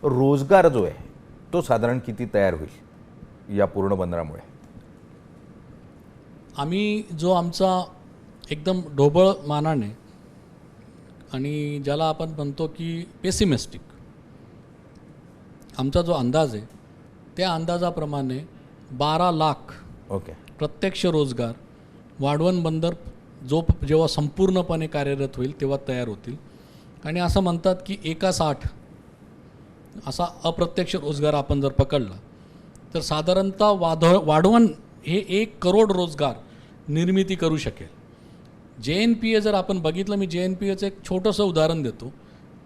रोजगार जो आहे तो साधारण किती तयार होईल या पूर्ण बंदरामुळे? आम्ही जो आमचा एकदम ढोबळ मानाने आणि ज्याला आपण म्हणतो की पेसिमिस्टिक आमचा जो अंदाज आहे त्या अंदाजाप्रमाणे 12 लाख ओके प्रत्यक्ष रोजगार वाढवण बंदर जेव्हा संपूर्णपणे कार्यरत होईल तेव्हा तयार होतील. आणि असं म्हणतात की 1/60 असा अप्रत्यक्ष रोजगार आपण जर पकडला तर साधारणतः वाढवण हे 1 करोड रोजगार निर्मिती करू शकेल. JNPA जर आपण बघितलं, मी JNPAचं एक छोटंसं उदाहरण देतो.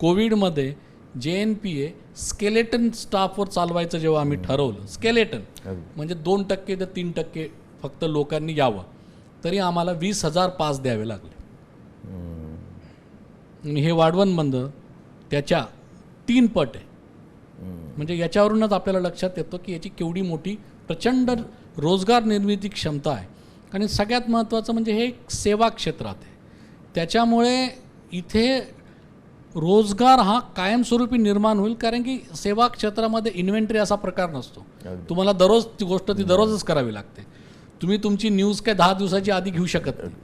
कोविडमध्ये JNPA स्केलेटन स्टाफवर चालवायचं जेव्हा आम्ही ठरवलं, स्केलेटन म्हणजे 2% ते 3% फक्त लोकांनी यावं, तरी आम्हाला 20,000 पास द्यावे लागले. आणि हे वाढवण बंदर त्याच्या 3 पट आहे. म्हणजे याच्यावरूनच आपल्याला लक्षात येतं की याची केवढी मोठी प्रचंड रोजगार निर्मिती क्षमता आहे. आणि सगळ्यात महत्त्वाचं म्हणजे हे सेवा क्षेत्रात आहे, त्याच्यामुळे इथे रोजगार हा कायमस्वरूपी निर्माण होईल. कारण की सेवा क्षेत्रामध्ये इन्व्हेंटरी असा प्रकार नसतो. तुम्हाला दररोज ती गोष्ट दररोजच करावी लागते. तुम्ही तुमची न्यूज काय 10 दिवसाची आधी घेऊ शकत नाही.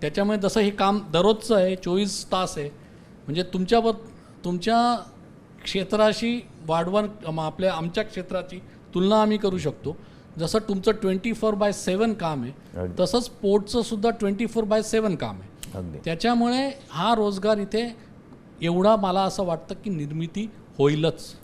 त्याच्यामुळे जसं हे काम दररोजचं आहे, 24 तास आहे, म्हणजे तुमच्या क्षेत्राशी वाढवण आमच्या क्षेत्राची तुलना आम्ही करू शकतो. जसं तुमचं 24/7 काम आहे तसंच पोर्टचं सुद्धा 24/7 काम आहे. त्याच्यामुळे हा रोजगार इथे एवढा मला असं वाटतं की निर्मिती होईलच.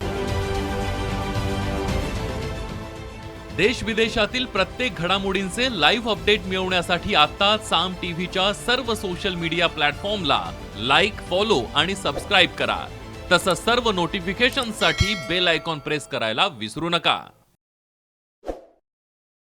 देश विदेशातील प्रत्येक घडामोडींचे लाईव्ह अपडेट मिळवण्यासाठी आता साम टीव्हीच्या सर्व सोशल मीडिया प्लॅटफॉर्मला लाईक, फॉलो आणि सबस्क्राईब करा. तसंच सर्व नोटिफिकेशनसाठी बेल आयकॉन प्रेस करायला विसरू नका.